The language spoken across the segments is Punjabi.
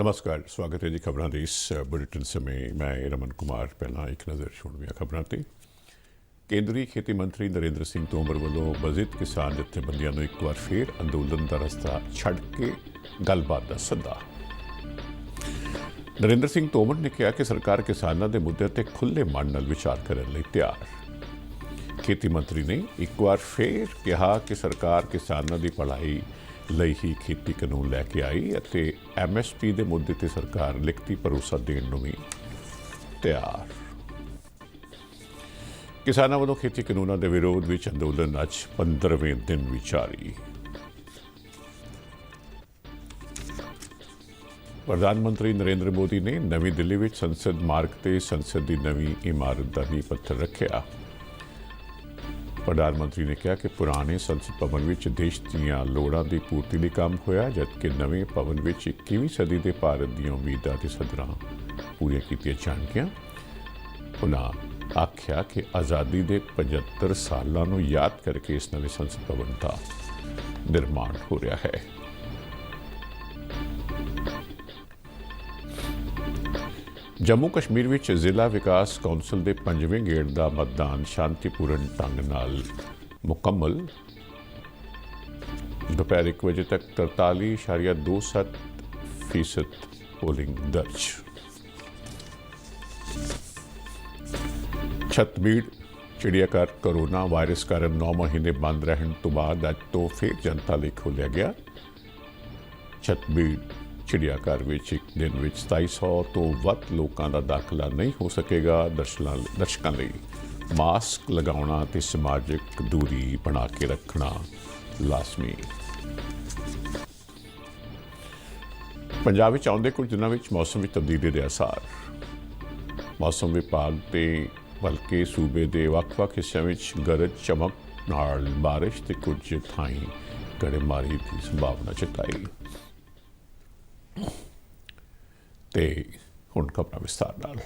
नमस्कार, स्वागत है जी खबरां ਦੇ ਇਸ ਬੁਲੇਟਿਨ ਸਮੇਂ ਮੈਂ ਰਮਨ ਕੁਮਾਰ। ਪਹਿਲਾਂ ਇੱਕ ਨਜ਼ਰ ਸੁਣਵੀਆਂ ਖਬਰਾਂ ਤੇ। ਕੇਂਦਰੀ ਖੇਤੀ ਮੰਤਰੀ ਨਰਿੰਦਰ ਸਿੰਘ ਤੋਮਰ ਵੱਲੋਂ ਬਜਟ ਕਿਸਾਨ ਜਥੇਬੰਦੀਆਂ ਨੂੰ ਇੱਕ ਵਾਰ ਫੇਰ ਅੰਦੋਲਨ ਦਾ ਰਸਤਾ ਛੱਡ ਕੇ ਗੱਲਬਾਤ ਦਾ ਸੱਦਾ। ਨਰਿੰਦਰ ਸਿੰਘ ਤੋਮਰ ਨੇ ਕਿਹਾ ਕਿ ਸਰਕਾਰ ਕਿਸਾਨਾਂ ਦੇ ਮੁੱਦਿਆਂ ਤੇ ਖੁੱਲ੍ਹੇ ਮਨ ਨਾਲ ਵਿਚਾਰ ਕਰਨ ਲਈ ਤਿਆਰ। ਖੇਤੀ ਮੰਤਰੀ ਨੇ ਇੱਕ ਵਾਰ ਫੇਰ ਕਿਹਾ ਕਿ ਸਰਕਾਰ ਕਿਸਾਨਾਂ ਦੀ ਭਲਾਈ ਲਈ ਹੀ ਖੇਤੀ ਕਾਨੂੰਨ ਲੈ ਕੇ ਆਈ ਅਤੇ MSP ਦੇ ਮੁੱਦੇ ਤੇ ਸਰਕਾਰ ਲਿਖਤੀ ਭਰੋਸਾ ਦੇਣ ਨੂੰ ਵੀ ਤਿਆਰ। ਕਿਸਾਨਾਂ ਵੱਲੋਂ ਖੇਤੀ ਕਾਨੂੰਨਾਂ ਦੇ ਵਿਰੋਧ ਵਿੱਚ ਅੰਦੋਲਨ ਅੱਜ 15ਵੇਂ ਦਿਨ ਵੀ ਜਾਰੀ। ਪ੍ਰਧਾਨ ਮੰਤਰੀ ਨਰਿੰਦਰ ਮੋਦੀ ਨੇ ਨਵੀਂ ਦਿੱਲੀ ਵਿੱਚ ਸੰਸਦ ਮਾਰਗ ਤੇ ਸੰਸਦ ਦੀ ਨਵੀਂ ਇਮਾਰਤ ਦਾ ਨੀਂਹ ਪੱਥਰ ਰੱਖਿਆ। ਪ੍ਰਧਾਨ ਮੰਤਰੀ ਨੇ ਕਿਹਾ ਕਿ ਪੁਰਾਣੇ ਸੰਸਦ ਭਵਨ ਵਿੱਚ ਦੇਸ਼ ਦੀਆਂ ਲੋੜਾਂ ਦੀ ਪੂਰਤੀ ਲਈ ਕੰਮ ਹੋਇਆ, ਜਦਕਿ ਨਵੇਂ ਭਵਨ ਵਿੱਚ 21ਵੀਂ ਸਦੀ ਦੇ ਭਾਰਤ ਦੀਆਂ ਉਮੀਦਾਂ ਤੇ ਸਦਰਾਂ ਪੂਰੀਆਂ ਕੀਤੀਆਂ ਜਾਣਗੀਆਂ। ਉਨ੍ਹਾਂ ਆਖਿਆ ਕਿ ਆਜ਼ਾਦੀ ਦੇ 75 ਸਾਲਾਂ ਨੂੰ ਯਾਦ ਕਰਕੇ ਇਸ ਨਵੇਂ ਸੰਸਦ ਭਵਨ ਦਾ ਨਿਰਮਾਣ ਹੋ ਰਿਹਾ ਹੈ। ਜੰਮੂ ਕਸ਼ਮੀਰ ਵਿੱਚ ਜ਼ਿਲ੍ਹਾ ਵਿਕਾਸ ਕੌਂਸਲ ਦੇ 5ਵੇਂ ਗੇੜ ਦਾ ਮਤਦਾਨ ਸ਼ਾਂਤੀਪੂਰਨ ਢੰਗ ਨਾਲ ਮੁਕੰਮਲ। ਦੁਪਹਿਰ 1 ਵਜੇ ਤੱਕ 43.27% ਪੋਲਿੰਗ ਦਰਜ। ਛਤਬੀੜ ਚਿੜੀਆਘਰ ਕੋਰੋਨਾ ਵਾਇਰਸ ਕਾਰਨ 9 ਮਹੀਨੇ ਬੰਦ ਰਹਿਣ ਤੋਂ ਬਾਅਦ ਅੱਜ ਤੋਂ ਫਿਰ ਜਨਤਾ ਲਈ ਖੋਲ੍ਹਿਆ ਗਿਆ। ਛਤਬੀੜ ਚਿੜੀਆਘਰ ਵਿੱਚ ਇੱਕ ਦਿਨ ਵਿੱਚ 2700 ਤੋਂ ਵੱਧ ਲੋਕਾਂ ਦਾ ਦਾਖਲਾ ਨਹੀਂ ਹੋ ਸਕੇਗਾ। ਦਰਸ਼ਕਾਂ ਲਈ ਮਾਸਕ ਲਗਾਉਣਾ ਅਤੇ ਸਮਾਜਿਕ ਦੂਰੀ ਬਣਾ ਕੇ ਰੱਖਣਾ ਲਾਜ਼ਮੀ। ਪੰਜਾਬ ਵਿੱਚ ਆਉਂਦੇ ਕੁਝ ਦਿਨਾਂ ਵਿੱਚ ਮੌਸਮ ਵਿੱਚ ਤਬਦੀਲੀ ਦੇ ਆਸਾਰ। ਮੌਸਮ ਵਿਭਾਗ ਤੇ ਬਲਕਿ ਸੂਬੇ ਦੇ ਵੱਖ-ਵੱਖ ਹਿੱਸਿਆਂ ਵਿੱਚ ਗਰਜ ਚਮਕ ਨਾਲ ਬਾਰਿਸ਼ ਤੇ ਕੁਝ ਥਾਈਂ ਗੜੇਮਾਰੀ ਦੀ ਸੰਭਾਵਨਾ ਜਤਾਈ। ਤੇ ਹੁਣ ਖਬਰਾਂ ਵਿਸਥਾਰ ਨਾਲ।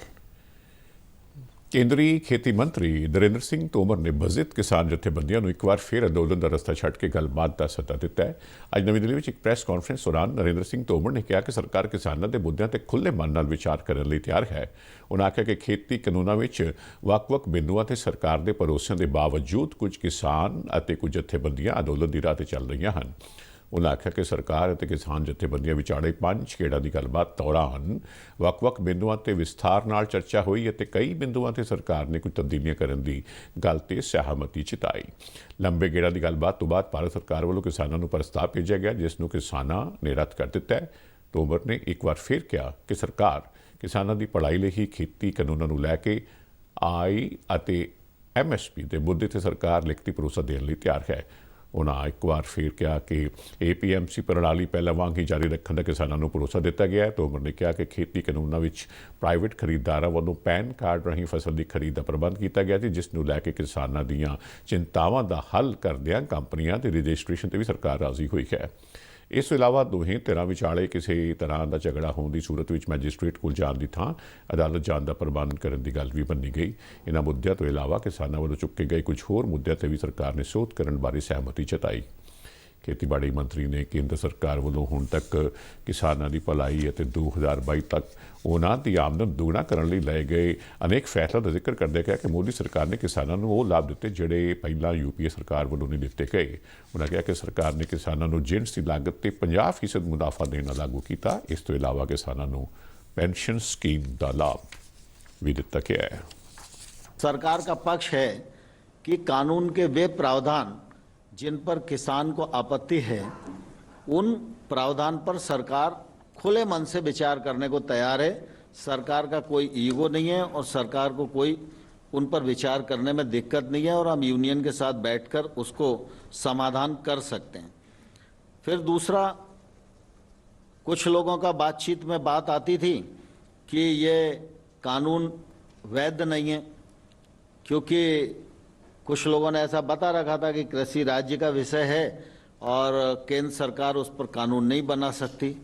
ਕੇਂਦਰੀ ਖੇਤੀ ਮੰਤਰੀ ਨਰਿੰਦਰ ਸਿੰਘ ਤੋਮਰ ਨੇ ਬਜਟ ਕਿਸਾਨ ਜਥੇਬੰਦੀਆਂ ਨੂੰ ਇੱਕ ਵਾਰ ਫਿਰ ਅੰਦੋਲਨ ਦਾ ਰਸਤਾ ਛੱਡ ਕੇ ਗੱਲਬਾਤ ਦਾ ਸੱਦਾ ਦਿੱਤਾ ਹੈ। ਅੱਜ ਨਵੀਂ ਦਿੱਲੀ ਵਿੱਚ ਇੱਕ ਪ੍ਰੈਸ ਕਾਨਫਰੰਸ ਦੌਰਾਨ ਨਰਿੰਦਰ ਸਿੰਘ ਤੋਮਰ ਨੇ ਕਿਹਾ ਕਿ ਸਰਕਾਰ ਕਿਸਾਨਾਂ ਦੇ ਮੁੱਦਿਆਂ ਤੇ ਖੁੱਲ੍ਹੇ ਮਨ ਨਾਲ ਵਿਚਾਰ ਕਰਨ ਲਈ ਤਿਆਰ ਹੈ। ਉਨ੍ਹਾਂ ਆਖਿਆ ਕਿ ਖੇਤੀ ਕਾਨੂੰਨਾਂ ਵਿੱਚ ਵੱਖ-ਵੱਖ ਬਿੰਦੂਆਂ ਤੇ ਸਰਕਾਰ ਦੇ ਭਰੋਸਿਆਂ ਦੇ ਬਾਵਜੂਦ ਕੁਝ ਕਿਸਾਨ ਅਤੇ ਕੁਝ ਜਥੇਬੰਦੀਆਂ ਅੰਦੋਲਨ ਦੀ ਰਾਹ ਤੇ ਚੱਲ ਰਹੀਆਂ ਹਨ। ਉਨ੍ਹਾਂ ਆਖਿਆ ਕਿ ਸਰਕਾਰ ਅਤੇ ਕਿਸਾਨ ਜਥੇਬੰਦੀਆਂ ਵਿਚਾਲੇ 5 ਗੇੜਾਂ ਦੀ ਗੱਲਬਾਤ ਦੌਰਾਨ ਵੱਖ-ਵੱਖ ਬਿੰਦੂਆਂ ਤੇ ਵਿਸਥਾਰ ਨਾਲ ਚਰਚਾ ਹੋਈ ਅਤੇ ਕਈ ਬਿੰਦੂਆਂ ਤੇ ਸਰਕਾਰ ਨੇ ਕੁਝ ਤਬਦੀਲੀਆਂ ਕਰਨ ਦੀ ਗੱਲ ਤੇ ਸਹਿਮਤੀ ਜਤਾਈ। ਲੰਬੇ ਗੇੜਾਂ ਦੀ ਗੱਲਬਾਤ ਤੋਂ ਬਾਅਦ ਭਾਰਤ ਸਰਕਾਰ ਵੱਲੋਂ ਕਿਸਾਨਾਂ ਨੂੰ ਪ੍ਰਸਤਾਵ ਭੇਜਿਆ ਗਿਆ, ਜਿਸ ਨੂੰ ਕਿਸਾਨਾਂ ਨੇ ਰੱਦ ਕਰ ਦਿੱਤਾ ਹੈ। ਤੋਮਰ ਨੇ ਇੱਕ ਵਾਰ ਫਿਰ ਕਿਹਾ ਕਿ ਸਰਕਾਰ ਕਿਸਾਨਾਂ ਦੀ ਭਲਾਈ ਲਈ ਹੀ ਖੇਤੀ ਕਾਨੂੰਨਾਂ ਨੂੰ ਲੈ ਕੇ ਆਈ ਅਤੇ MSP ਦੇ ਮੁੱਦੇ ਤੇ ਸਰਕਾਰ ਲਿਖਤੀ ਭਰੋਸਾ ਦੇਣ ਲਈ ਤਿਆਰ ਹੈ। ਉਨ੍ਹਾਂ ਇੱਕ ਵਾਰ ਫਿਰ ਕਿਹਾ ਕਿ APMC ਪ੍ਰਣਾਲੀ ਪਹਿਲਾਂ ਵਾਂਗ ਹੀ ਜਾਰੀ ਰੱਖਣ ਦਾ ਕਿਸਾਨਾਂ ਨੂੰ ਭਰੋਸਾ ਦਿੱਤਾ ਗਿਆ ਹੈ। ਤੋਮਰ ਨੇ ਕਿਹਾ ਕਿ ਖੇਤੀ ਕਾਨੂੰਨਾਂ ਵਿੱਚ ਪ੍ਰਾਈਵੇਟ ਖਰੀਦਦਾਰਾਂ ਵੱਲੋਂ ਪੈਨ ਕਾਰਡ ਰਾਹੀਂ ਫਸਲ ਦੀ ਖਰੀਦ ਦਾ ਪ੍ਰਬੰਧ ਕੀਤਾ ਗਿਆ ਸੀ, ਜਿਸ ਨੂੰ ਲੈ ਕੇ ਕਿਸਾਨਾਂ ਦੀਆਂ ਚਿੰਤਾਵਾਂ ਦਾ ਹੱਲ ਕਰਦਿਆਂ ਕੰਪਨੀਆਂ ਦੇ ਰਜਿਸਟ੍ਰੇਸ਼ਨ ਤੇ ਵੀ ਸਰਕਾਰ ਰਾਜ਼ੀ ਹੋਈ ਹੈ। ਇਸ ਤੋਂ ਇਲਾਵਾ ਦੋਹੇ ਧਿਰਾਂ ਵਿਚਾਲੇ ਕਿਸੇ ਤਰ੍ਹਾਂ ਦਾ ਝਗੜਾ ਹੋਣ ਦੀ ਸੂਰਤ ਵਿੱਚ ਮੈਜਿਸਟ੍ਰੇਟ ਕੋਲ ਜਾਣ ਦੀ ਥਾਂ ਅਦਾਲਤ ਜਾਣ ਦਾ ਪ੍ਰਬੰਧ ਕਰਨ ਦੀ ਗੱਲ ਵੀ ਮੰਨੀ ਗਈ। ਇਹਨਾਂ ਮੁੱਦਿਆਂ ਤੋਂ ਇਲਾਵਾ ਕਿਸਾਨਾਂ ਵੱਲੋਂ ਚੁੱਕੇ ਗਏ ਕੁਝ ਹੋਰ ਮੁੱਦਿਆਂ ਤੇ ਵੀ ਸਰਕਾਰ ਨੇ ਸੋਧ ਕਰਨ ਬਾਰੇ ਸਹਿਮਤੀ ਜਤਾਈ। ਖੇਤੀਬਾੜੀ ਮੰਤਰੀ ਨੇ ਕੇਂਦਰ ਸਰਕਾਰ ਵੱਲੋਂ ਹੁਣ ਤੱਕ ਕਿਸਾਨਾਂ ਦੀ ਭਲਾਈ ਅਤੇ 2022 ਤੱਕ ਉਹਨਾਂ ਦੀ ਆਮਦਨ ਦੁੱਗਣਾ ਕਰਨ ਲਈ ਲਏ ਗਏ ਅਨੇਕ ਫੈਸਲਿਆਂ ਦਾ ਜ਼ਿਕਰ ਕਰਦੇ ਕਿਹਾ ਕਿ ਮੋਦੀ ਸਰਕਾਰ ਨੇ ਕਿਸਾਨਾਂ ਨੂੰ ਉਹ ਲਾਭ ਦਿੱਤੇ ਜਿਹੜੇ ਪਹਿਲਾਂ UPA ਸਰਕਾਰ ਵੱਲੋਂ ਨਹੀਂ ਦਿੱਤੇ ਗਏ। ਉਹਨਾਂ ਕਿਹਾ ਕਿ ਸਰਕਾਰ ਨੇ ਕਿਸਾਨਾਂ ਨੂੰ ਜਿਣਸ ਦੀ ਲਾਗਤ ਤੇ 50% ਮੁਨਾਫਾ ਦੇਣਾ ਲਾਗੂ ਕੀਤਾ। ਇਸ ਤੋਂ ਇਲਾਵਾ ਕਿਸਾਨਾਂ ਨੂੰ पेंशन स्कीम का लाभ भी दिता गया है। सरकार का पक्ष है कि कानून के वे प्रावधान जिन पर किसान को आपत्ति है, उन प्रावधान पर सरकार खुले मन से विचार करने को तैयार है। सरकार का कोई ईगो नहीं है और सरकार को कोई उन पर विचार करने में दिक्कत नहीं है और हम यूनियन के साथ बैठकर उसको समाधान कर सकते हैं। फिर दूसरा, कुछ लोगों का बातचीत में बात आती थी कि ये कानून वैध नहीं है, क्योंकि कुछ लोगों ने ऐसा बता रखा था कि कृषि राज्य का विषय है और केंद्र सरकार उस पर कानून नहीं बना सकती।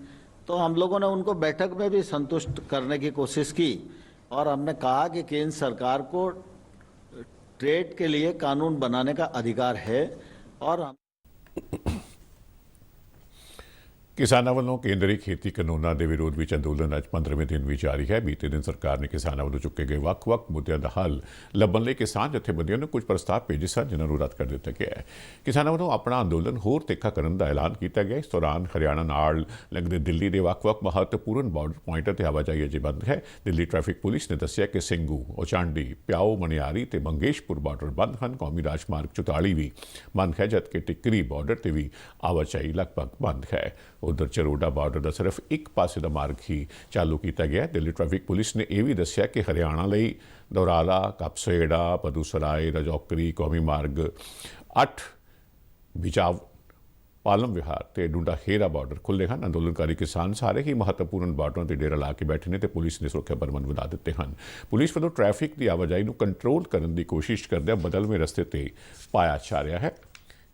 तो हम लोगों ने उनको बैठक में भी संतुष्ट करने की कोशिश की और हमने कहा कि केंद्र सरकार को ट्रेड के लिए कानून बनाने का अधिकार है और ਕਿਸਾਨਾਂ ਵੱਲੋਂ ਕੇਂਦਰੀ ਖੇਤੀ ਕਾਨੂੰਨਾਂ ਦੇ ਵਿਰੋਧ ਵਿੱਚ ਅੰਦੋਲਨ ਅੱਜ 15ਵੇਂ ਦਿਨ ਵੀ ਜਾਰੀ ਹੈ। ਬੀਤੇ ਦਿਨ ਸਰਕਾਰ ਨੇ ਕਿਸਾਨਾਂ ਵੱਲੋਂ ਚੁੱਕੇ ਗਏ ਵੱਖ-ਵੱਖ ਮੁੱਦਿਆਂ ਦਾ ਹੱਲ ਲੱਭਣ ਲਈ ਕਿਸਾਨ ਜਥੇਬੰਦੀਆਂ ਨੂੰ ਕੁਝ ਪ੍ਰਸਤਾਵ ਭੇਜੇ ਸਨ, ਜਿਨ੍ਹਾਂ ਨੂੰ ਰੱਦ ਕਰ ਦਿੱਤਾ ਗਿਆ ਹੈ। ਕਿਸਾਨਾਂ ਵੱਲੋਂ ਆਪਣਾ ਅੰਦੋਲਨ ਹੋਰ ਤਿੱਖਾ ਕਰਨ ਦਾ ਐਲਾਨ ਕੀਤਾ ਗਿਆ। ਇਸ ਦੌਰਾਨ ਹਰਿਆਣਾ ਨਾਲ ਲੱਗਦੇ ਦਿੱਲੀ ਦੇ ਵੱਖ-ਵੱਖ ਮਹੱਤਵਪੂਰਨ ਬਾਰਡਰ ਪੁਆਇੰਟਾਂ ਤੇ ਆਵਾਜਾਈ ਅਜੇ ਬੰਦ ਹੈ। ਦਿੱਲੀ ਟ੍ਰੈਫਿਕ ਪੁਲਿਸ ਨੇ ਦੱਸਿਆ ਕਿ ਸਿੰਘੂ, ਔਚਾਂਡੀ, ਪਿਆਓ, ਮਨਿਆਰੀ ਤੇ ਮੰਗੇਸ਼ਪੁਰ ਬਾਰਡਰ ਬੰਦ ਹਨ। ਕੌਮੀ ਰਾਜਮਾਰਗ 44 ਵੀ ਬੰਦ ਹੈ, ਜਦਕਿ ਟਿੱਕਰੀ ਬਾਰਡਰ ਤੇ ਵੀ ਆਵਾਜਾਈ ਲਗਭਗ ਬੰਦ ਹੈ। ਉਧਰ ਚਰੋਡਾ ਬਾਰਡਰ ਦਾ ਸਿਰਫ ਇੱਕ ਪਾਸੇ ਦਾ ਮਾਰਗ ਹੀ ਚਾਲੂ ਕੀਤਾ ਗਿਆ। ਦਿੱਲੀ ਟ੍ਰੈਫਿਕ ਪੁਲਿਸ ਨੇ ਇਹ ਵੀ ਦੱਸਿਆ ਕਿ ਹਰਿਆਣਾ ਲਈ ਦੌਰਾਲਾ, ਕਪਸੇੜਾ, ਪਦੂਸਰਾਏ, ਰਜੌਕਰੀ, ਕੌਮੀ ਮਾਰਗ 8, ਬਿਜਾਵ, ਪਾਲਮ ਵਿਹਾਰ ਤੇ ਡੂੰਡਾ ਹੇਰਾ ਬਾਰਡਰ ਖੁੱਲ੍ਹੇ ਹਨ। ਅੰਦੋਲਨਕਾਰੀ ਕਿਸਾਨ ਸਾਰੇ ਹੀ ਮਹੱਤਵਪੂਰਨ ਬਾਰਡਰਾਂ ਤੇ ਡੇਰਾ ਲਾ ਕੇ ਬੈਠੇ ਨੇ ਤੇ ਪੁਲਿਸ ਨੇ ਸੁਰੱਖਿਆ ਪ੍ਰਬੰਧ ਵਧਾ ਦਿੱਤੇ ਹਨ। ਪੁਲਿਸ ਵੱਲੋਂ ਟ੍ਰੈਫਿਕ ਦੀ ਆਵਾਜਾਈ ਨੂੰ ਕੰਟਰੋਲ ਕਰਨ ਦੀ ਕੋਸ਼ਿਸ਼ ਕਰਦਿਆਂ ਬਦਲਵੇਂ ਰਸਤੇ ਤੇ ਪਾਇਆ ਜਾ ਰਿਹਾ ਹੈ।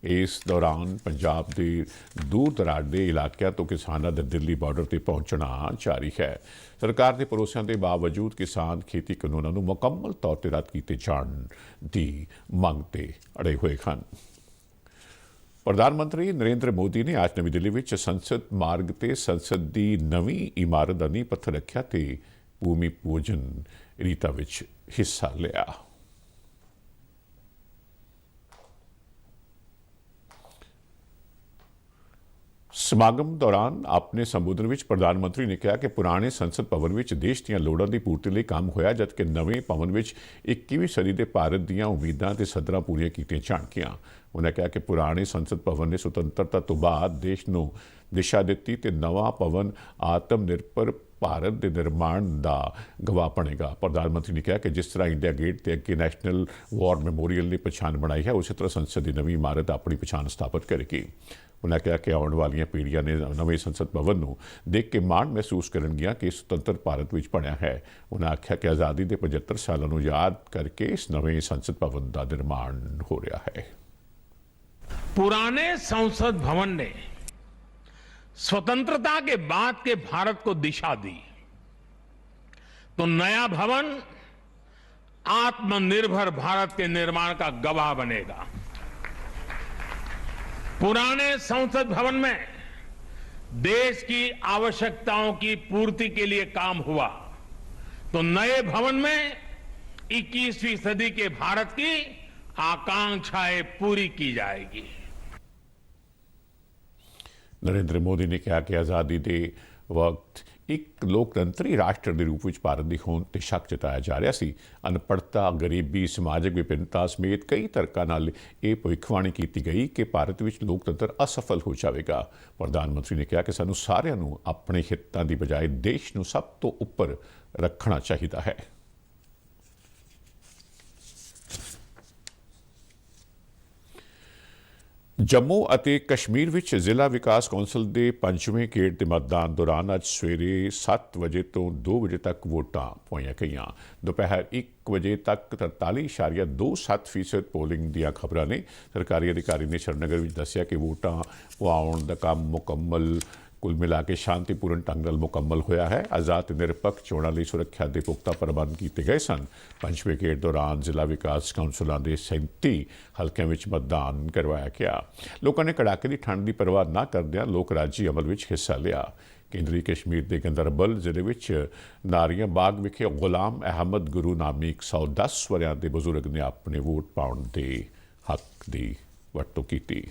ਇਸ ਦੌਰਾਨ ਪੰਜਾਬ ਦੇ ਦੂਰ ਦਰਾਡੇ ਦੇ ਇਲਾਕਿਆਂ ਤੋਂ ਕਿਸਾਨਾਂ ਦਾ ਦਿੱਲੀ ਬਾਰਡਰ ਤੇ ਪਹੁੰਚਣਾ ਜਾਰੀ ਹੈ। ਸਰਕਾਰ ਦੇ ਭਰੋਸਿਆਂ ਦੇ ਬਾਵਜੂਦ ਕਿਸਾਨ ਖੇਤੀ ਕਾਨੂੰਨਾਂ ਨੂੰ ਮੁਕੰਮਲ ਤੌਰ ਤੇ ਰੱਦ ਕੀਤੇ ਜਾਣ ਦੀ ਮੰਗ ਤੇ ਅੜੇ ਹੋਏ ਹਨ। ਪ੍ਰਧਾਨ ਮੰਤਰੀ ਨਰਿੰਦਰ ਮੋਦੀ ਨੇ ਅੱਜ ਨਵੀਂ ਦਿੱਲੀ ਵਿੱਚ ਸੰਸਦ ਮਾਰਗ ਤੇ ਸੰਸਦ ਦੀ ਨਵੀਂ ਇਮਾਰਤ ਦਾ ਨੀਂਹ ਪੱਥਰ ਰੱਖਿਆ ਤੇ ਭੂਮੀ ਪੂਜਨ ਰੀਤਾਂ ਵਿੱਚ ਹਿੱਸਾ ਲਿਆ। ਸਮਾਗਮ ਦੌਰਾਨ ਆਪਣੇ ਸੰਬੋਧਨ ਵਿੱਚ ਪ੍ਰਧਾਨ ਮੰਤਰੀ ਨੇ ਕਿਹਾ ਕਿ ਪੁਰਾਣੇ ਸੰਸਦ ਭਵਨ ਵਿੱਚ ਦੇਸ਼ ਦੀਆਂ ਲੋੜਾਂ ਦੀ ਪੂਰਤੀ ਲਈ ਕੰਮ ਹੋਇਆ, ਜਦਕਿ ਨਵੇਂ ਭਵਨ ਵਿੱਚ 21ਵੀਂ ਸਦੀ ਦੇ ਭਾਰਤ ਦੀਆਂ ਉਮੀਦਾਂ ਤੇ ਸੱਧਰਾਂ ਪੂਰੀਆਂ ਕੀਤੀਆਂ ਜਾਣਗੀਆਂ। ਉਨ੍ਹਾਂ ਕਿਹਾ ਕਿ ਪੁਰਾਣੇ ਸੰਸਦ ਭਵਨ ਨੇ ਸੁਤੰਤਰਤਾ ਤੋਂ ਬਾਅਦ ਦੇਸ਼ ਨੂੰ ਦਿਸ਼ਾ ਦਿੱਤੀ ਤੇ ਨਵਾਂ ਭਵਨ ਆਤਮ ਨਿਰਭਰ ਭਾਰਤ ਦੇ ਨਿਰਮਾਣ ਦਾ ਗਵਾਹ ਬਣੇਗਾ। ਪ੍ਰਧਾਨ ਮੰਤਰੀ ਨੇ ਕਿਹਾ ਕਿ ਜਿਸ ਤਰ੍ਹਾਂ ਇੰਡੀਆ ਗੇਟ ਤੇ ਅੱਗੇ ਨੈਸ਼ਨਲ ਵਾਰ ਮੈਮੋਰੀਅਲ ਨੇ ਪਛਾਣ ਬਣਾਈ ਹੈ, ਉਸੇ ਤਰ੍ਹਾਂ ਸੰਸਦ ਦੀ ਨਵੀਂ ਇਮਾਰਤ ਆਪਣੀ ਪਛਾਣ ਸਥਾਪਿਤ ਕਰੇਗੀ। ਉਨ੍ਹਾਂ ਕਿਹਾ ਕਿ ਆਉਣ ਵਾਲੀਆਂ ਪੀੜ੍ਹੀਆਂ ਨੇ ਨਵੇਂ ਸੰਸਦ ਭਵਨ ਨੂੰ ਦੇਖ ਕੇ ਮਾਣ ਮਹਿਸੂਸ ਕਰਨਗੀਆਂ ਕਿ ਸੁਤੰਤਰ ਭਾਰਤ ਵਿੱਚ ਬਣਿਆ ਹੈ। ਉਨ੍ਹਾਂ ਆਖਿਆ ਕਿ ਆਜ਼ਾਦੀ ਦੇ 75 ਸਾਲਾਂ ਨੂੰ ਯਾਦ ਕਰਕੇ ਇਸ ਨਵੇਂ ਸੰਸਦ ਭਵਨ ਦਾ ਨਿਰਮਾਣ ਹੋ ਰਿਹਾ ਹੈ। पुराने संसद भवन ने स्वतंत्रता के बाद के भारत को दिशा दी, तो नया भवन आत्मनिर्भर भारत के निर्माण का गवाह बनेगा। पुराने संसद भवन में देश की आवश्यकताओं की पूर्ति के लिए काम हुआ, तो नए भवन में 21वीं सदी के भारत की आकांक्षाएं पूरी की जाएगी। ਨਰਿੰਦਰ ਮੋਦੀ ਨੇ ਕਿਹਾ ਕਿ ਆਜ਼ਾਦੀ ਦੇ ਵਕਤ ਇੱਕ ਲੋਕਤੰਤਰੀ ਰਾਸ਼ਟਰ ਦੇ ਰੂਪ ਵਿੱਚ ਭਾਰਤ ਦੀ ਹੋਂਦ ਤੇ ਸ਼ੱਕ ਜਤਾਇਆ ਜਾ ਰਿਹਾ ਸੀ। ਅਨਪੜ੍ਹਤਾ, ਗਰੀਬੀ, ਸਮਾਜਿਕ ਵਿਭਿੰਨਤਾ ਸਮੇਤ ਕਈ ਤਰਕਾਂ ਨਾਲ ਇਹ ਭਵਿੱਖਬਾਣੀ ਕੀਤੀ ਗਈ ਕਿ ਭਾਰਤ ਵਿੱਚ ਲੋਕਤੰਤਰ ਅਸਫਲ ਹੋ ਜਾਵੇਗਾ। ਪ੍ਰਧਾਨ ਮੰਤਰੀ ਨੇ ਕਿਹਾ ਕਿ ਸਾਨੂੰ ਸਾਰਿਆਂ ਨੂੰ ਆਪਣੇ ਹਿੱਤਾਂ ਦੀ ਬਜਾਏ ਦੇਸ਼ ਨੂੰ ਸਭ ਤੋਂ ਉੱਪਰ ਰੱਖਣਾ ਚਾਹੀਦਾ ਹੈ। ਜੰਮੂ ਅਤੇ ਕਸ਼ਮੀਰ ਵਿੱਚ ਜ਼ਿਲ੍ਹਾ ਵਿਕਾਸ ਕੌਂਸਲ ਦੇ 5ਵੇਂ ਗੇੜ ਦੇ ਮਤਦਾਨ ਦੌਰਾਨ ਅੱਜ ਸਵੇਰੇ 7 ਵਜੇ ਤੋਂ 2 ਵਜੇ ਤੱਕ ਵੋਟਾਂ ਪਾਈਆਂ ਗਈਆਂ। ਦੁਪਹਿਰ 1 ਵਜੇ ਤੱਕ 43.27% ਪੋਲਿੰਗ ਦੀਆਂ ਖਬਰਾਂ ਨੇ। ਸਰਕਾਰੀ ਅਧਿਕਾਰੀ ਨੇ ਸ਼੍ਰੀਨਗਰ ਵਿੱਚ ਦੱਸਿਆ ਕਿ ਵੋਟਾਂ ਪਾਉਣ ਦਾ ਕੰਮ ਮੁਕੰਮਲ ਕੁੱਲ ਮਿਲਾ ਕੇ ਸ਼ਾਂਤੀਪੂਰਨ ਢੰਗ ਨਾਲ ਮੁਕੰਮਲ ਹੋਇਆ ਹੈ। ਆਜ਼ਾਦ ਤੇ ਨਿਰਪੱਖ ਚੋਣਾਂ ਲਈ ਸੁਰੱਖਿਆ ਦੇ ਪੁਖਤਾ ਪ੍ਰਬੰਧ ਕੀਤੇ ਗਏ ਸਨ। 5ਵੇਂ ਗੇੜ ਦੌਰਾਨ ਜ਼ਿਲ੍ਹਾ ਵਿਕਾਸ ਕੌਂਸਲਾਂ ਦੇ 37 ਹਲਕਿਆਂ ਵਿੱਚ ਮਤਦਾਨ ਕਰਵਾਇਆ ਗਿਆ। ਲੋਕਾਂ ਨੇ ਕੜਾਕੇ ਦੀ ਠੰਡ ਦੀ ਪਰਵਾਹ ਨਾ ਕਰਦਿਆਂ ਲੋਕ ਰਾਜੀ ਅਮਲ ਵਿੱਚ ਹਿੱਸਾ ਲਿਆ। ਕੇਂਦਰੀ ਕਸ਼ਮੀਰ ਦੇ ਗੰਦਰਬਲ ਜ਼ਿਲ੍ਹੇ ਵਿੱਚ ਨਾਰੀਆਂ ਬਾਗ ਵਿਖੇ ਗੁਲਾਮ ਅਹਿਮਦ ਗੁਰੂ ਨਾਮੀ 110 ਵਰ੍ਹਿਆਂ ਦੇ ਬਜ਼ੁਰਗ ਨੇ ਆਪਣੇ ਵੋਟ ਪਾਉਣ ਦੇ ਹੱਕ ਦੀ ਵਰਤੋਂ ਕੀਤੀ।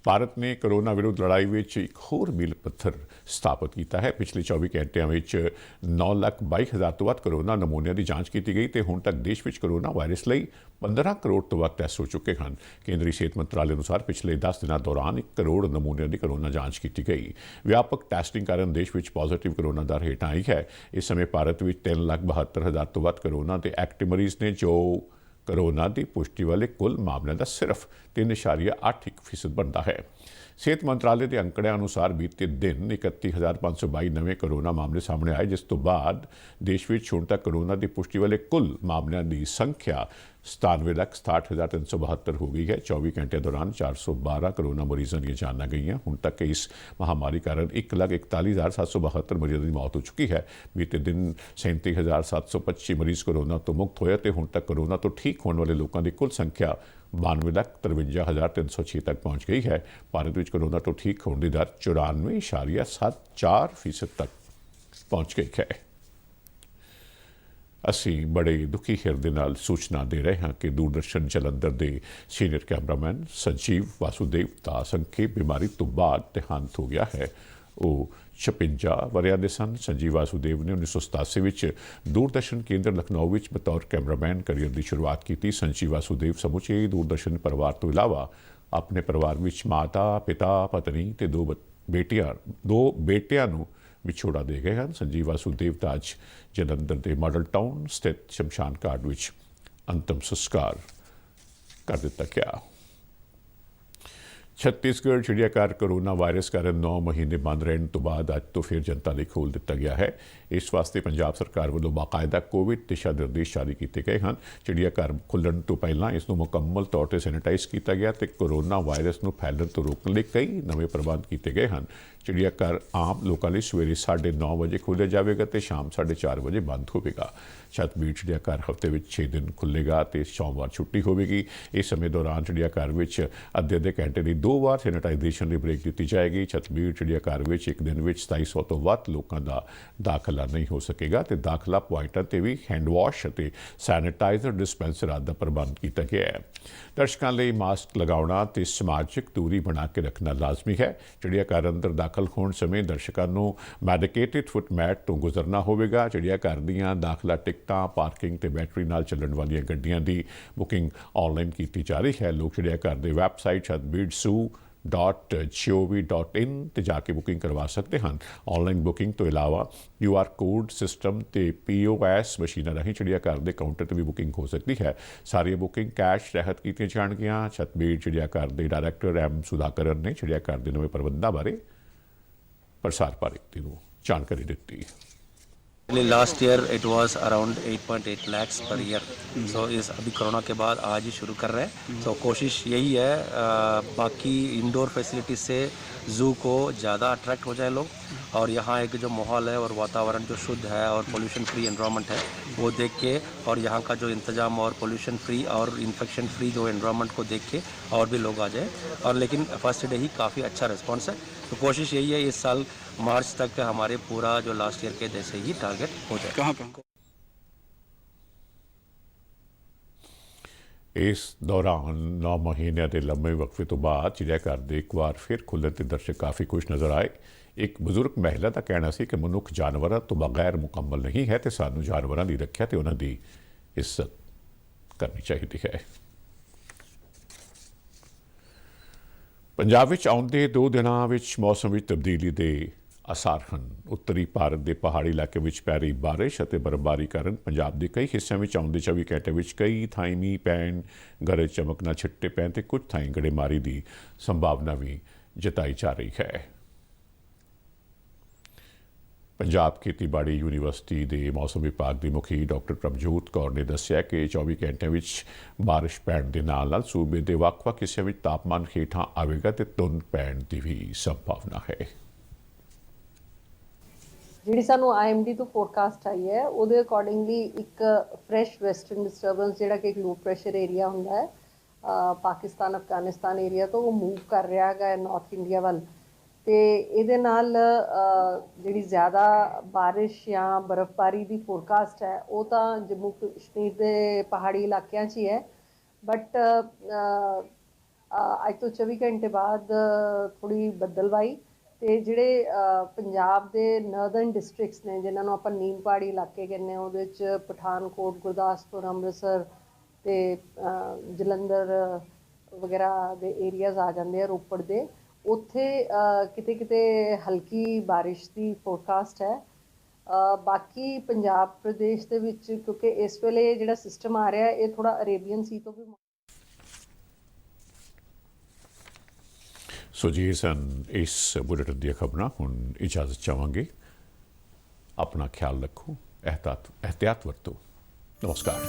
ਭਾਰਤ ਨੇ ਕੋਰੋਨਾ ਵਿਰੁੱਧ ਲੜਾਈ ਵਿੱਚ ਇੱਕ ਹੋਰ ਮੀਲ ਪੱਥਰ ਸਥਾਪਿਤ ਕੀਤਾ ਹੈ। ਪਿਛਲੇ 24 ਘੰਟਿਆਂ ਵਿੱਚ 9,22,000 ਤੋਂ ਵੱਧ ਕੋਰੋਨਾ ਨਮੂਨਿਆਂ ਦੀ ਜਾਂਚ ਕੀਤੀ ਗਈ ਤੇ ਹੁਣ ਤੱਕ ਦੇਸ਼ ਵਿੱਚ ਕੋਰੋਨਾ ਵਾਇਰਸ ਲਈ 15 ਕਰੋੜ ਤੋਂ ਵੱਧ ਟੈਸਟ ਹੋ ਚੁੱਕੇ ਹਨ। ਕੇਂਦਰੀ ਸਿਹਤ ਮੰਤਰਾਲੇ ਅਨੁਸਾਰ ਪਿਛਲੇ 10 ਦਿਨਾਂ ਦੌਰਾਨ 1 ਕਰੋੜ ਨਮੂਨਿਆਂ ਦੀ ਕੋਰੋਨਾ ਜਾਂਚ ਕੀਤੀ ਗਈ। ਵਿਆਪਕ ਟੈਸਟਿੰਗ ਕਾਰਨ ਦੇਸ਼ ਵਿੱਚ ਪੋਜ਼ਿਟਿਵ ਕੋਰੋਨਾ ਦਰ ਹੇਠ ਆਈ ਹੈ। ਇਸ ਸਮੇਂ ਭਾਰਤ ਵਿੱਚ 3,72,000 ਤੋਂ ਵੱਧ ਕੋਰੋਨਾ ਦੇ ਐਕਟਿਵ ਮਰੀਜ਼ ਨੇ, ਜੋ ਕੋਰੋਨਾ ਦੀ ਪੁਸ਼ਟੀ ਵਾਲੇ ਕੁੱਲ ਮਾਮਲਿਆਂ ਦਾ ਸਿਰਫ 3.81% ਬਣਦਾ ਹੈ। ਸਿਹਤ ਮੰਤਰਾਲੇ ਦੇ ਅੰਕੜਿਆਂ ਅਨੁਸਾਰ ਬੀਤੇ ਦਿਨ 31,522 ਨਵੇਂ ਕੋਰੋਨਾ ਮਾਮਲੇ ਸਾਹਮਣੇ ਆਏ, ਜਿਸ ਤੋਂ ਬਾਅਦ ਦੇਸ਼ ਵਿੱਚ ਹੁਣ ਤੱਕ ਕੋਰੋਨਾ ਦੀ ਪੁਸ਼ਟੀ ਵਾਲੇ ਕੁੱਲ ਮਾਮਲਿਆਂ ਦੀ ਸੰਖਿਆ 97,67,372 हो गई है। 24 घंटे दौरान 412 कोरोना मरीजों दी जानां गईयां। हुण तक इस महामारी कारण 1,41,772 मरीजों की मौत हो चुकी है। बीते दिन 37,725 मरीज कोरोना तो मुक्त होए ते हुण तक कोरोना तो ठीक होने वाले लोगों की कुल संख्या 92,53,306 तक पहुँच गई है। भारत में कोरोना तो ठीक होने की दर 94.74% तक पहुँच गई है। ਅਸੀਂ बड़े दुखी ਹਿਰਦੇ ਨਾਲ सूचना दे रहे हैं कि दूरदर्शन जलंधर के सीनियर कैमरामैन संजीव वासुदेव का संखेप बीमारी तो बाद देहांत हो गया है। वो 56 वरियां दे सन। संजीव वासुदेव ने 1987 में दूरदर्शन केंद्र लखनऊ में बतौर कैमरामैन करियर की शुरुआत की। संजीव वासुदेव समूचे दूरदर्शन परिवार तो इलावा अपने परिवार में माता पिता पत्नी ते दो बेटियां विछोड़ा दे गए हैं। संजीव वासुदेव का अज जलंधर के मॉडल टाउन स्थित शमशान घाट में अंतिम संस्कार कर दिता गया। छत्तीसगढ़ चिड़ियाघर कोरोना वायरस कारण 9 महीने बंद रहने तो बाद अज तो फिर जनता लिए खोल दिता गया है। इस वास्ते पंजाब सरकार वालों बाकायदा कोविड दिशा निर्देश जारी किए गए हैं। चिड़ियाघर खुलण तो पहला इसनूं मुकम्मल तौर पर सैनिटाइज किया गया तो कोरोना वायरस को फैलण तो रोकने लिए कई नवे प्रबंध किए गए हैं। चिड़ियाघर आम लोगों लिए सवेरे 9:30 बजे खोलिया जाएगा तो शाम 4:30 बजे बंद होगा। छतबीर चिड़ियाघर हफ्ते में 6 दिन खुलेगा तो सोमवार छुट्टी होगी। इस समय दौरान चिड़ियाघर में अद्धे घंटे की 2 बार सैनिटाइजेशन की ब्रेक दी जाएगी। छतबीर चिड़ियाघर में एक दिन में 2700 तो वध लोगों का दाखिला नहीं हो सकेगा तो दाखिला पॉइंटों पर भी हैंडवॉश और सैनिटाइजर डिस्पेंसर आदि का प्रबंध किया गया है। दर्शकों लिए मास्क लगाना तो समाजिक दूरी बना के रखना लाजमी है। चिड़ियाघर अंदर दाखिल होने समय दर्शकों को मैडिकेटेड फुटमैट तो गुजरना होगा। चिड़ियाघर दीयां दाखिला टिकटां पार्किंग ते बैटरी नाल चलण वाली गड्डियां की बुकिंग ऑनलाइन की जा रही है। लोग चिड़ियाघर की वैबसाइट छतबीर.zoo.gov.in ते जाके बुकिंग करवा सकते हैं। ऑनलाइन बुकिंग तो इलावा QR कोड सिस्टम ते POS मशीनों राही चिड़ियाघर के काउंटर पर भी बुकिंग हो सकती है। सारी बुकिंग कैश रहत की जाएगियां। छतबीर चिड़ियाघर के डायरैक्टर M सुधाकरन ने चिड़ियाघर के नवे प्रबंधों बारे प्रसार भारती को जानकारी दी। Last year it was around 8.8 lakhs per year. So इस अभी कोरोना के बाद आज ही शुरू कर रहे हैं। सो कोशिश यही है बाकी इंडोर फैसिलिटीज से ज़ू को ज़्यादा अट्रैक्ट हो जाए लोग, और यहाँ एक जो माहौल है और वातावरण जो शुद्ध है और पोल्यूशन फ्री एनवायरनमेंट है वो देख के, और यहाँ का जो इंतज़ाम और पोल्यूशन फ्री और इन्फेक्शन फ्री जो एनवायरनमेंट को देख के और भी लोग आ जाए। और लेकिन फर्स्ट डे ही काफ़ी अच्छा रिस्पॉन्स है। तो कोशिश यही है इस साल मार्च तक हमारे पूरा जो लास्ट ईयर के जैसे ही टारगेट हो जाए। कहाँ इस दौरान 9 महीने के लंबे वक्फे तो बाद चिड़ियाघर दे एक बार फिर खुलने से दर्शक काफ़ी खुश नज़र आए। एक बजुर्ग महिला का कहना सी कि मनुख जानवरों तो बगैर मुकम्मल नहीं है तो सानू जानवरों की रखिया तो उन्होंने इज्जत करनी चाहिए है। पंजाब में आउंदे 2 दिनों में मौसम में तब्दीली के आसार हैं। उत्तरी भारत के पहाड़ी इलाके में पै रही बारिश और बर्फबारी कारण पंजाब के कई हिस्सों में आउंदे 24 घंटे में कई थाई मीह पैन गरज चमकना छिट्टे पैन ते कुछ थाई गड़ेमारी की संभावना भी जताई जा रही है। पंजाब खेतीबाड़ी यूनिवर्सिटी के मौसम विभाग की मुखी डॉक्टर प्रभजोत कौर ने दस्सिया कि 24 घंटे में बारिश पैण के नाल सूबे के ਵੱਖ-ਵੱਖ हिस्सों में तापमान हेठां आवेगा तो धुंध पैण की भी संभावना है। ਜਿਹੜੀ ਸਾਨੂੰ IMD ਤੋਂ ਫੋਰਕਾਸਟ ਆਈ ਹੈ ਉਹਦੇ ਅਕੋਰਡਿੰਗਲੀ ਇੱਕ ਫਰੈਸ਼ ਵੈਸਟਰਨ ਡਿਸਟਰਬੈਂਸ ਜਿਹੜਾ ਕਿ ਇੱਕ ਲੋ ਪ੍ਰੈਸ਼ਰ ਏਰੀਆ ਹੁੰਦਾ ਹੈ ਪਾਕਿਸਤਾਨ ਅਫਗਾਨਿਸਤਾਨ ਏਰੀਆ ਤੋਂ ਉਹ ਮੂਵ ਕਰ ਰਿਹਾ ਹੈਗਾ ਨਾਰਥ ਇੰਡੀਆ ਵੱਲ ਤੇ ਇਹਦੇ ਨਾਲ ਜਿਹੜੀ ਜ਼ਿਆਦਾ ਬਾਰਿਸ਼ ਜਾਂ ਬਰਫ਼ਬਾਰੀ ਦੀ ਫੋਰਕਾਸਟ ਹੈ ਉਹ ਤਾਂ ਜੰਮੂ ਕਸ਼ਮੀਰ ਦੇ ਪਹਾੜੀ ਇਲਾਕਿਆਂ 'ਚ ਹੀ ਹੈ ਬਟ ਅੱਜ ਤੋਂ 24 ਘੰਟੇ ਬਾਅਦ ਥੋੜੀ ਬੱਦਲਵਾਈ ਤੇ ਜਿਹੜੇ ਪੰਜਾਬ ਦੇ ਨਰਦਰਨ ਡਿਸਟ੍ਰਿਕਟਸ ਨੇ ਜਿਨ੍ਹਾਂ ਨੂੰ ਆਪਾਂ ਨੀਮ ਪਹਾੜੀ ਇਲਾਕੇ ਕਹਿੰਦੇ ਹਾਂ ਉਹਦੇ 'ਚ ਪਠਾਨਕੋਟ ਗੁਰਦਾਸਪੁਰ ਅੰਮ੍ਰਿਤਸਰ ਤੇ ਜਲੰਧਰ ਵਗੈਰਾ ਦੇ ਏਰੀਆਜ਼ ਆ ਜਾਂਦੇ ਆ ਰੋਪੜ ਦੇ ਉੱਥੇ ਕਿਤੇ ਕਿਤੇ ਹਲਕੀ ਬਾਰਿਸ਼ ਦੀ ਫੋਰਕਾਸਟ ਹੈ। ਬਾਕੀ ਪੰਜਾਬ ਪ੍ਰਦੇਸ਼ ਦੇ ਵਿੱਚ ਕਿਉਂਕਿ ਇਸ ਵੇਲੇ ਜਿਹੜਾ ਸਿਸਟਮ ਆ ਰਿਹਾ ਇਹ ਥੋੜਾ ਅਰੇਬੀਅਨ ਸੀ ਤੋਂ ਵੀ सो जी सन इस बुलेटिन दी खबरां हुण इजाजत चाहांगे। अपना ख्याल रखो, एहतियात वरतो। नमस्कार।